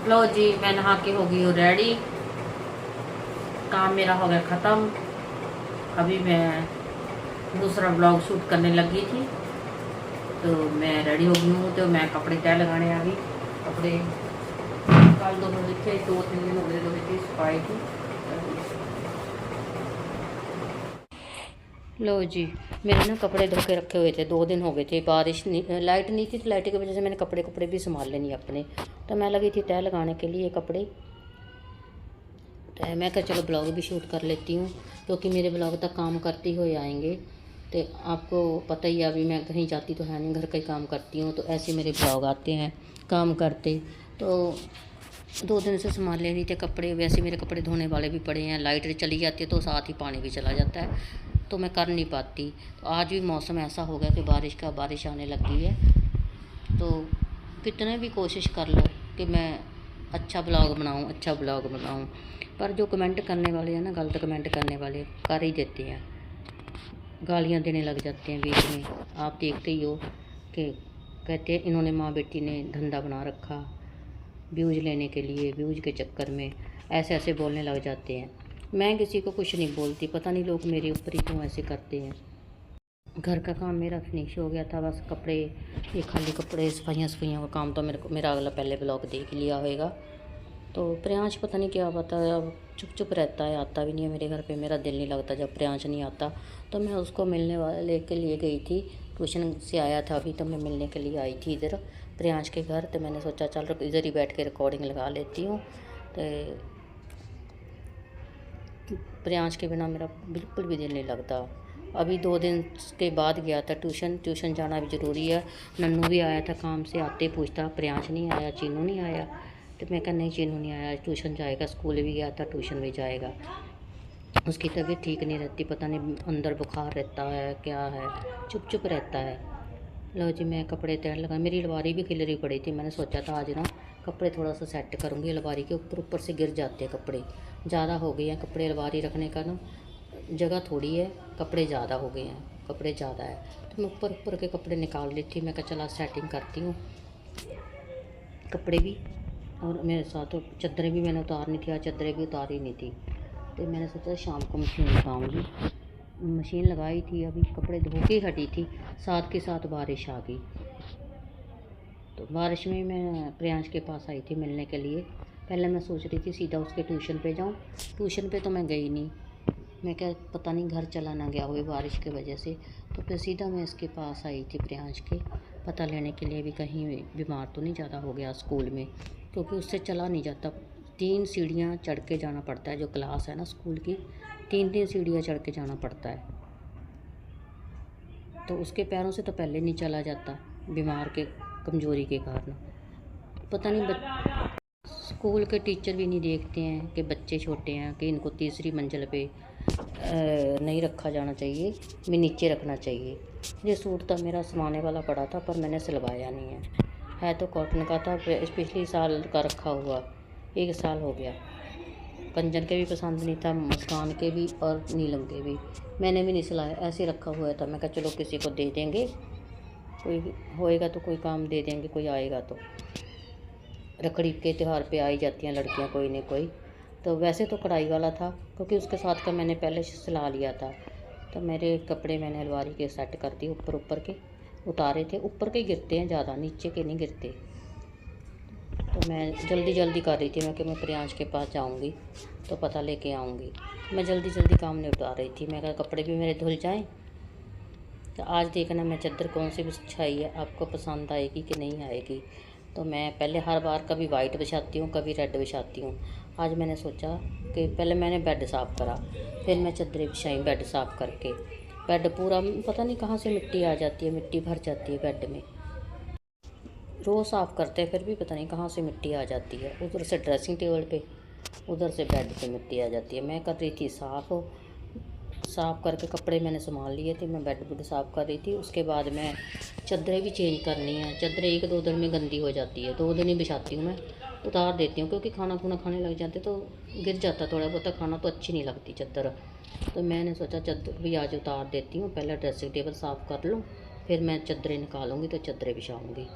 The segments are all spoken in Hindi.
लो जी, मैं नहा के हो गई हूँ रेडी। काम मेरा हो गया ख़त्म। अभी मैं दूसरा ब्लॉग शूट करने लगी थी, तो मैं रेडी हो गई हूँ। तो मैं कपड़े तय लगाने आ गई। कपड़े कल दो थे, 2-3 दिन हो गए धोए थे, सफाई थी। लो जी, मेरे ना कपड़े धो के रखे हुए थे, 2 दिन हो गए थे। बारिश नहीं, लाइट नहीं थी, तो लाइट की वजह से मैंने कपड़े भी संभाल लेनी अपने। तो मैं लगी थी तय लगाने के लिए कपड़े। तो मैं कहा चलो ब्लॉग भी शूट कर लेती हूँ, क्योंकि मेरे ब्लॉग तक काम करते हुए आएंगे। तो आपको पता ही है, अभी मैं कहीं जाती तो है नहीं, घर का ही काम करती हूँ, तो ऐसे मेरे ब्लॉग आते हैं काम करते। तो 2 दिन से संभाल ले रही थे कपड़े। वैसे मेरे कपड़े धोने वाले भी पड़े हैं, लाइट चली जाती है तो साथ ही पानी भी चला जाता है, तो मैं कर नहीं पाती। तो आज भी मौसम ऐसा हो गया कि बारिश आने लग गई है। तो कितने भी कोशिश कर लो कि मैं अच्छा ब्लॉग बनाऊँ, पर जो कमेंट करने वाले हैं ना, गलत कमेंट करने वाले कर ही देते हैं, गालियाँ देने लग जाते हैं बीच में। आप देखते ही हो कि कहते हैं इन्होंने माँ बेटी ने धंधा बना रखा व्यूज़ लेने के लिए, व्यूज़ के चक्कर में ऐसे ऐसे बोलने लग जाते हैं। मैं किसी को कुछ नहीं बोलती, पता नहीं लोग मेरे ऊपर ही क्यों ऐसे करते हैं। घर का काम मेरा फिनिश हो गया था, बस कपड़े, ये खाली कपड़े सफाइयाँ का काम तो मेरा अगला पहले ब्लॉग देख लिया होगा। तो प्रियांश पता नहीं क्या पता है, अब चुप चुप रहता है, आता भी नहीं है मेरे घर पे। मेरा दिल नहीं लगता जब प्रियांश नहीं आता। तो मैं उसको मिलने वाले के लिए गई थी, ट्यूशन से आया था अभी, तो मैं मिलने के लिए आई थी इधर प्रियांश के घर। तो मैंने सोचा चल इधर ही बैठ के रिकॉर्डिंग लगा लेती हूँ। तो प्रियांश के बिना मेरा बिल्कुल भी दिल नहीं लगता। अभी 2 दिन के बाद गया था ट्यूशन जाना भी ज़रूरी है। नन्नू भी आया था काम से, आते पूछता प्रियांश नहीं आया, चीनू नहीं आया। तो मैं कहा नहीं, चीनू नहीं आया, ट्यूशन जाएगा, स्कूल भी गया था, ट्यूशन भी जाएगा। उसकी तबीयत ठीक नहीं रहती, पता नहीं अंदर बुखार रहता है क्या है, चुप चुप रहता है। लो जी, मैं कपड़े तैयार लगा, मेरी अलमारी भी खिलरी पड़ी थी। मैंने सोचा था आज ना कपड़े थोड़ा सा सेट करूँगी। अलमारी के ऊपर ऊपर से गिर जाते हैं कपड़े, ज़्यादा हो गए हैं कपड़े। अलमारी रखने का ना जगह थोड़ी है, कपड़े ज़्यादा हो गए हैं, कपड़े ज़्यादा है। तो मैं ऊपर ऊपर के कपड़े निकाल ली थी। मैं कहा चला सेटिंग करती हूँ कपड़े भी, और मेरे साथ तो चादरें भी मैंने उतारनी थी, आज चादरें भी उतारी नहीं थी। तो मैंने सोचा शाम को मशीन लगाऊंगी। मशीन लगाई थी, अभी कपड़े धो के हटी थी, साथ के साथ बारिश आ गई। तो बारिश में मैं प्रियांश के पास आई थी मिलने के लिए। पहले मैं सोच रही थी सीधा उसके ट्यूशन पे जाऊं, ट्यूशन पे तो मैं गई नहीं। मैं क्या पता नहीं घर चला ना गया हुई बारिश की वजह से। तो फिर सीधा मैं इसके पास आई थी प्रियांश के, पता लेने के लिए भी कहीं बीमार तो नहीं ज़्यादा हो गया स्कूल में, क्योंकि उससे चला नहीं जाता। 3 सीढ़ियाँ चढ़ के जाना पड़ता है, जो क्लास है ना स्कूल की, 3-3 सीढ़ियाँ चढ़ के जाना पड़ता है। तो उसके पैरों से तो पहले नहीं चला जाता, बीमार के कमज़ोरी के कारण। पता नहीं स्कूल के टीचर भी नहीं देखते हैं कि बच्चे छोटे हैं, कि इनको तीसरी मंजिल पे नहीं रखा जाना चाहिए, मैं नीचे रखना चाहिए। ये सूट तो मेरा सिलवाने वाला पड़ा था, पर मैंने सिलवाया नहीं है तो कॉटन का था, पिछले साल का रखा हुआ, 1 साल हो गया। कंजन के भी पसंद नहीं था, मुस्कान के भी और नीलम के भी, मैंने भी नहीं सिलाया, ऐसे रखा हुआ था। मैं कहा चलो किसी को दे देंगे, कोई होएगा तो कोई काम दे देंगे, कोई आएगा तो। रखड़ी के त्यौहार पे आई जाती हैं लड़कियां कोई नहीं कोई। तो वैसे तो कढ़ाई वाला था, क्योंकि उसके साथ का मैंने पहले सिला लिया था। तो मेरे कपड़े मैंने अलमारी के सेट कर दिए, ऊपर ऊपर के उतारे थे, ऊपर के गिरते हैं ज़्यादा, नीचे के नहीं गिरते। तो मैं जल्दी जल्दी कर रही थी, मैं कि मैं प्रियांश के पास जाऊंगी तो पता लेके आऊँगी। मैं जल्दी जल्दी काम निपटा रही थी, मैं कहा कपड़े भी मेरे धुल जाएँ। तो आज देखना मैं चादर कौन सी बिछाई है, आपको पसंद आएगी कि नहीं आएगी। तो मैं पहले हर बार कभी वाइट बिछाती हूँ, कभी रेड बिछाती हूँ। आज मैंने सोचा कि पहले मैंने बेड साफ़ करा, फिर मैं चादरें बिछाई बेड साफ़ करके। बेड पूरा पता नहीं कहाँ से मिट्टी आ जाती है, मिट्टी भर जाती है बेड में। रोज़ साफ़ करते हैं फिर भी पता नहीं कहाँ से मिट्टी आ जाती है। उधर से ड्रेसिंग टेबल पे, उधर से बेड पे मिट्टी आ जाती है। मैं कर रही थी साफ़ करके कपड़े मैंने संभाल लिए थे, मैं बेड साफ़ कर रही थी। उसके बाद मैं चादरें भी चेंज करनी है। चादरें 1-2 दिन में गंदी हो जाती है, 2 दिन ही बिछाती हूँ मैं, उतार देती हूँ, क्योंकि खाना खुना खाने लग जाते तो गिर जाता थोड़ा बहुत खाना, तो अच्छी नहीं लगती चादर। तो मैंने सोचा चादर भी आज उतार देती हूँ, पहले ड्रेसिंग टेबल साफ़ कर लूँ, फिर मैं चादरें निकालूँगी तो चादरें बिछाऊँगी।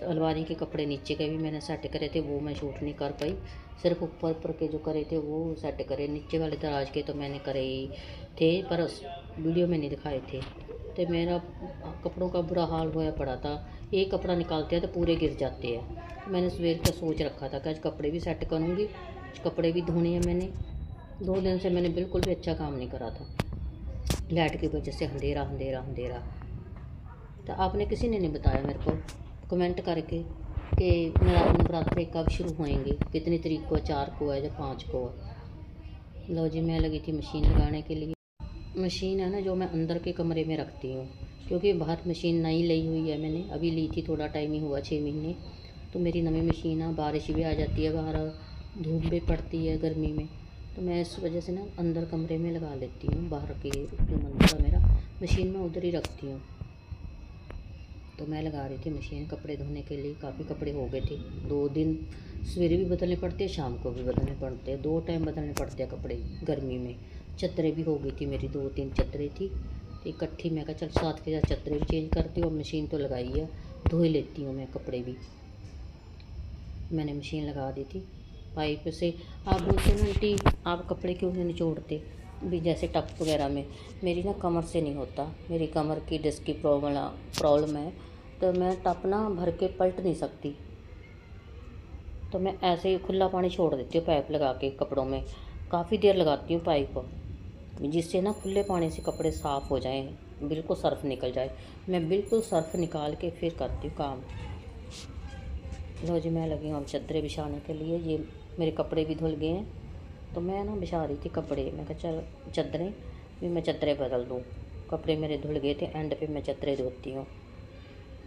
अलमारी के कपड़े नीचे के भी मैंने सेट करे थे, वो मैं शूट नहीं कर पाई। सिर्फ ऊपर ऊपर के जो करे थे वो सेट करे, नीचे वाले दराज के तो मैंने करे ही थे पर उस वीडियो में नहीं दिखाए थे। तो मेरा कपड़ों का बुरा हाल होया पड़ा था, एक कपड़ा निकालते हैं तो पूरे गिर जाते हैं। तो मैंने सवेर का सोच रखा था कि आज कपड़े भी सेट करूँगी, कपड़े भी धोने हैं मैंने। 2 दिन से मैंने बिल्कुल भी अच्छा काम नहीं करा था, लाइट की वजह से अंधेरा अंधेरा अंधेरा। तो आपने किसी ने नहीं बताया मेरे को कमेंट करके कि नवरात्रे कब शुरू होएंगे, कितनी तारीख को, 4 को है या 5 को है। लो जी, मैं लगी थी मशीन लगाने के लिए। मशीन है ना जो मैं अंदर के कमरे में रखती हूँ, क्योंकि बाहर मशीन नई ली हुई है मैंने, अभी ली थी, थोड़ा टाइम ही हुआ 6 महीने। तो मेरी नई मशीन है, बारिश भी आ जाती है बाहर, धूप भी पड़ती है गर्मी में, तो मैं इस वजह से ना अंदर कमरे में लगा लेती हूँ। बाहर की जो मंदिर है मेरा, मशीन मैं उधर ही रखती हूँ। तो मैं लगा रही थी मशीन कपड़े धोने के लिए। काफ़ी कपड़े हो गए थे, 2 दिन सवेरे भी बदलने पड़ते हैं, शाम को भी बदलने पड़ते हैं, 2 टाइम बदलने पड़ते हैं कपड़े गर्मी में। चद्दरें भी हो गई थी मेरी, 2-3 चद्दरें थी तो इकट्ठी। मैं कहा चल साथ के साथ चद्दरें भी चेंज करती हूँ, और मशीन तो लगाई है, धो ही लेती हूँ मैं कपड़े भी। मैंने मशीन लगा दी थी पाइप से। आप बोलते हैं आंटी आप कपड़े क्यों नहीं निचोड़ते, भी जैसे टप वगैरह में। मेरी ना कमर से नहीं होता, मेरी कमर की डिस्क की प्रॉब्लम है, तो मैं टप ना भर के पलट नहीं सकती। तो मैं ऐसे ही खुला पानी छोड़ देती हूँ पाइप लगा के कपड़ों में, काफ़ी देर लगाती हूँ पाइप, जिससे ना खुले पानी से कपड़े साफ़ हो जाएं, बिल्कुल सर्फ निकल जाए। मैं बिल्कुल सर्फ निकाल के फिर करती हूँ काम। लो जी, मैं लगी हूँ अब चद्दरें बिछाने के लिए। ये मेरे कपड़े भी धुल गए हैं, तो मैं ना बिछा रही थी कपड़े। मैं कहा चल चद्दरें भी मैं चद्दरें बदल दूँ, कपड़े मेरे धुल गए थे, एंड पे मैं चद्दरें धोती हूँ।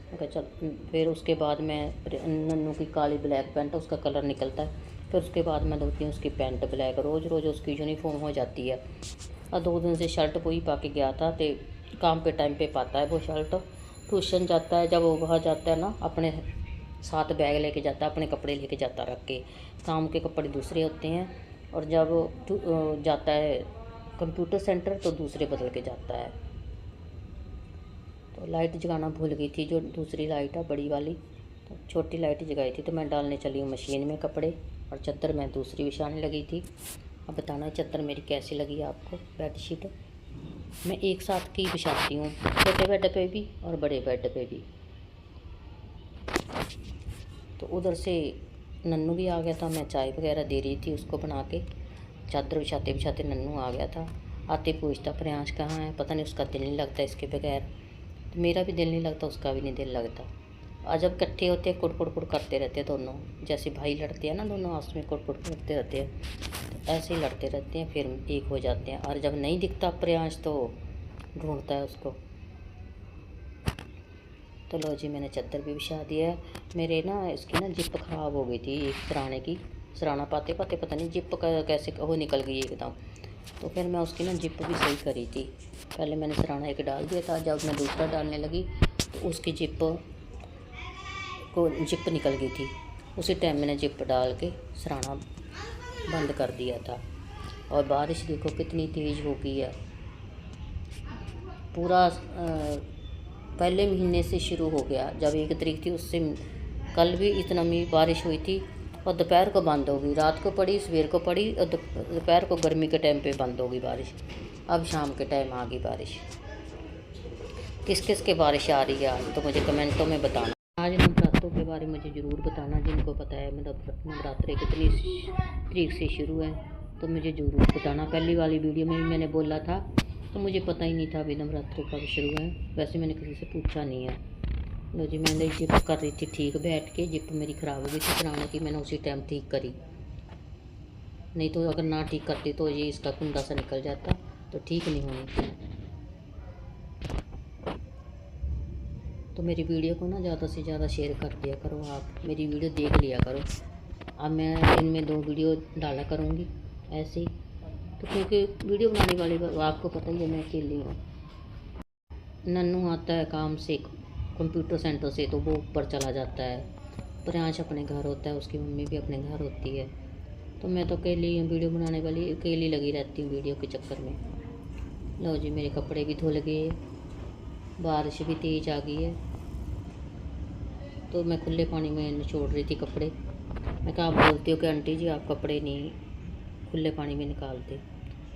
मैं कहा चल, फिर उसके बाद मैं नन्नू की काली ब्लैक पैंट, उसका कलर निकलता है, फिर उसके बाद मैं धोती हूँ उसकी पैंट ब्लैक। रोज़ रोज़ उसकी यूनिफॉर्म हो जाती है। और 2 दिन से शर्ट वही पा के गया था, तो काम पे टाइम पे पाता है वो शर्ट। ट्यूशन जाता है, जब वो वहाँ जाता है ना, अपने साथ बैग लेके जाता है, अपने कपड़े लेके जाता रख के। काम के कपड़े दूसरे होते हैं, और जब जाता है कंप्यूटर सेंटर तो दूसरे बदल के जाता है। तो लाइट जगाना भूल गई थी, जो दूसरी लाइट है बड़ी वाली, तो छोटी लाइट जगाई थी। तो मैं डालने चली हूँ मशीन में कपड़े, और चद्दर मैं दूसरी बिछाने लगी थी। अब बताना चद्दर मेरी कैसी लगी आपको। बेडशीट मैं एक साथ की बिछाती हूँ, छोटे बेड पे भी और बड़े बेड पे भी। तो उधर से नन्नू भी आ गया था, मैं चाय वगैरह दे रही थी उसको बना के। चादर बिछाते बिछाते नन्नू आ गया था। आते पूछता प्रियांश कहाँ है, पता नहीं उसका दिल नहीं लगता इसके बगैर। तो मेरा भी दिल नहीं लगता, उसका भी नहीं दिल लगता। और जब इकट्ठे होते हैं कुड़ करते रहते हैं दोनों, जैसे भाई लड़ते हैं ना दोनों आपस में, कुड़ करते रहते हैं। तो ऐसे ही लड़ते रहते हैं, फिर एक हो जाते हैं। और जब नहीं दिखता प्रियांश तो ढूंढता है उसको। तो लो जी, मैंने चद्दर भी बिछा दिया है। मेरे ना इसकी ना जिप ख़राब हो गई थी एक सराहने की, सराहना पाते पाते पता नहीं जिप का कैसे वो निकल गई एकदम। तो फिर मैं उसकी ना जिप भी सही करी थी। पहले मैंने सराहना एक डाल दिया था, जब मैं दूसरा डालने लगी तो उसकी जिप निकल गई थी। उसी टाइम मैंने जिप डाल के सराहना बंद कर दिया था। और बारिश देखो कितनी तेज़ हो गई है, पूरा पहले महीने से शुरू हो गया। जब 1 तारीख थी उससे कल भी इतना बारिश हुई थी, और दोपहर को बंद हो गई। रात को पड़ी, सवेर को पड़ी, और दोपहर को गर्मी के टाइम पे बंद हो गई बारिश। अब शाम के टाइम आ गई बारिश। किस किस के बारिश आ रही है आज, तो मुझे कमेंटों में बताना। आज नवरात्रों के बारे में मुझे ज़रूर बताना, जिनको पता है नवरात्रे कितनी तारीख से शुरू है, तो मुझे ज़रूर बताना। पहली वाली वीडियो में भी मैंने बोला था, तो मुझे पता ही नहीं था अभी नवरात्रों कब शुरू है। वैसे मैंने किसी से पूछा नहीं है। लो जी, मैंने जिप कर रही थी ठीक बैठ के, जिप मेरी ख़राब हो गई थी सराहने की, मैंने उसी टाइम ठीक करी। नहीं तो अगर ना ठीक करती तो ये इसका कुंडा सा निकल जाता, तो ठीक नहीं होनी। तो मेरी वीडियो को ना ज़्यादा से ज़्यादा शेयर कर दिया करो, आप मेरी वीडियो देख लिया करो। अब मैं दिन में 2 वीडियो डाला करूँगी ऐसे ही, तो क्योंकि वीडियो बनाने वाली आपको पता ही है मैं अकेली हूँ। नन्नू आता है काम से कंप्यूटर सेंटर से, तो वो ऊपर चला जाता है। प्रियांश अपने घर होता है, उसकी मम्मी भी अपने घर होती है। तो मैं तो अकेली हूँ वीडियो बनाने वाली, अकेली लगी रहती हूँ वीडियो के चक्कर में। लो जी, मेरे कपड़े भी धुल गए, बारिश भी तेज़ आ गई है। तो मैं खुले पानी में निचोड़ रही थी कपड़े। मैं कहा, आप बोलती हो कि आंटी जी आप कपड़े नहीं खुले पानी में निकालते,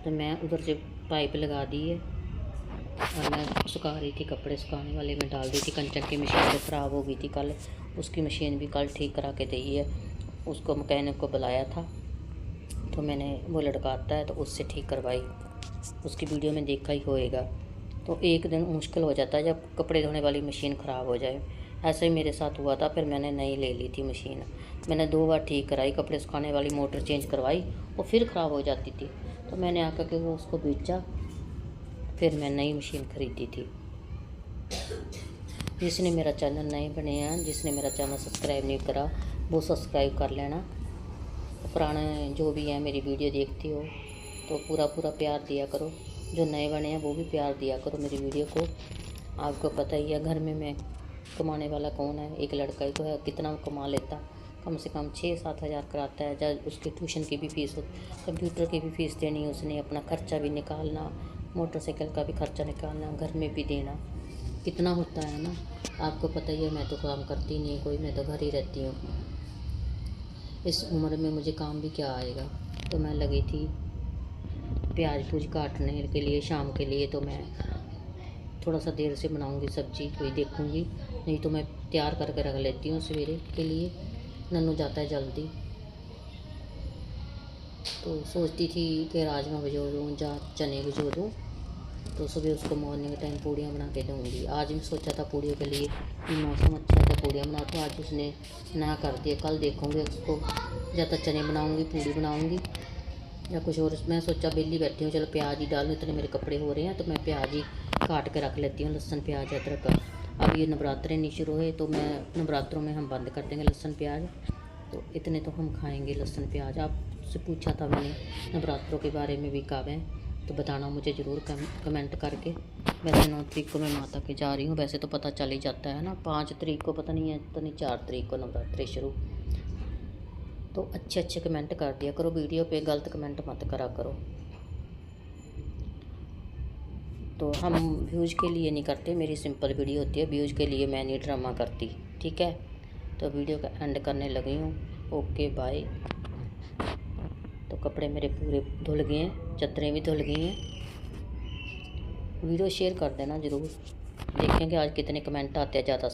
तो मैं उधर से पाइप लगा दी है और मैं सुखा रही थी कपड़े, सुखाने वाले में डाल दी थी। कंचन की मशीन तो ख़राब हो गई थी कल, उसकी मशीन भी कल ठीक करा के दी है। उसको मैकेनिक को बुलाया था, तो मैंने वो लड़का आता है तो उससे ठीक करवाई। उसकी वीडियो में देखा ही होएगा। तो एक दिन मुश्किल हो जाता है जब कपड़े धोने वाली मशीन ख़राब हो जाए। ऐसा ही मेरे साथ हुआ था, फिर मैंने नई ले ली थी मशीन। मैंने 2 बार ठीक कराई, कपड़े सुखाने वाली मोटर चेंज करवाई, वो फिर ख़राब हो जाती थी। तो मैंने आकर के वो उसको बेचा, फिर मैं नई मशीन ख़रीदी थी। जिसने मेरा चैनल नए बने हैं, जिसने मेरा चैनल सब्सक्राइब नहीं करा, वो सब्सक्राइब कर लेना। पुराने जो भी हैं मेरी वीडियो देखती हो तो पूरा प्यार दिया करो। जो नए बने हैं वो भी प्यार दिया करो मेरी वीडियो को। आपको पता ही है घर में मैं कमाने वाला कौन है, एक लड़का ही तो है। कितना कमा लेता, कम से कम 6-7 हज़ार कराता है। जब उसकी ट्यूशन की भी फ़ीस, कंप्यूटर की भी फ़ीस देनी, उसने अपना खर्चा भी निकालना, मोटरसाइकिल का भी खर्चा निकालना, घर में भी देना, कितना होता है ना। आपको पता ही है, मैं तो काम करती नहीं कोई, मैं तो घर ही रहती हूँ। इस उम्र में मुझे काम भी क्या आएगा। तो मैं लगी थी प्याज पूज काटने के लिए शाम के लिए। तो मैं थोड़ा सा देर से बनाऊंगी सब्जी, कोई देखूंगी, नहीं तो मैं तैयार करके रख लेती हूँ सवेरे के लिए। नन्नू जाता है जल्दी, तो सोचती थी कि राजमा भिगो दूँ या चने भिगो दूँ, तो सुबह उसको मॉर्निंग टाइम पूड़ियाँ बना के दूँगी। आज भी सोचा था पूड़ियों के लिए कि मौसम अच्छा है तो पूड़ियाँ बनाती हूँ, आज उसने ना कर दिया। कल देखूँगी उसको, या तो चने बनाऊँगी, पूड़ी बनाऊँगी या कुछ और। मैं सोचा बेली बैठी हूँ, चलो प्याज ही डाल लूँ, इतने मेरे कपड़े हो रहे हैं तो मैं प्याज ही काट के रख लेती हूँ, लहसुन प्याज अदरक। अब ये नवरात्रे नहीं शुरू हुए तो मैं नवरात्रों में हम बंद कर देंगे लहसुन प्याज, तो इतने तो हम खाएँगे लहसुन प्याज। आपसे पूछा था मैंने नवरात्रों के बारे में भी कब है, तो बताना मुझे ज़रूर कमेंट करके। वैसे 9 तारीख को मैं माता के जा रही हूँ, वैसे तो पता चल ही जाता है ना। 5 तारीख को पता नहीं है, तो नहीं 4 तारीख को नवरात्रे शुरू। तो अच्छे कमेंट कर दिया करो, वीडियो पे गलत कमेंट मत करा करो। तो हम व्यूज़ के लिए नहीं करते, मेरी सिंपल वीडियो होती है, व्यूज़ के लिए मैं नहीं ड्रामा करती, ठीक है। तो वीडियो का एंड करने लगी हूँ। Okay bye. तो कपड़े मेरे पूरे धुल गए हैं, चद्दरें भी धुल गई हैं। वीडियो शेयर कर देना ज़रूर, देखेंगे आज कितने कमेंट आते हैं ज़्यादा।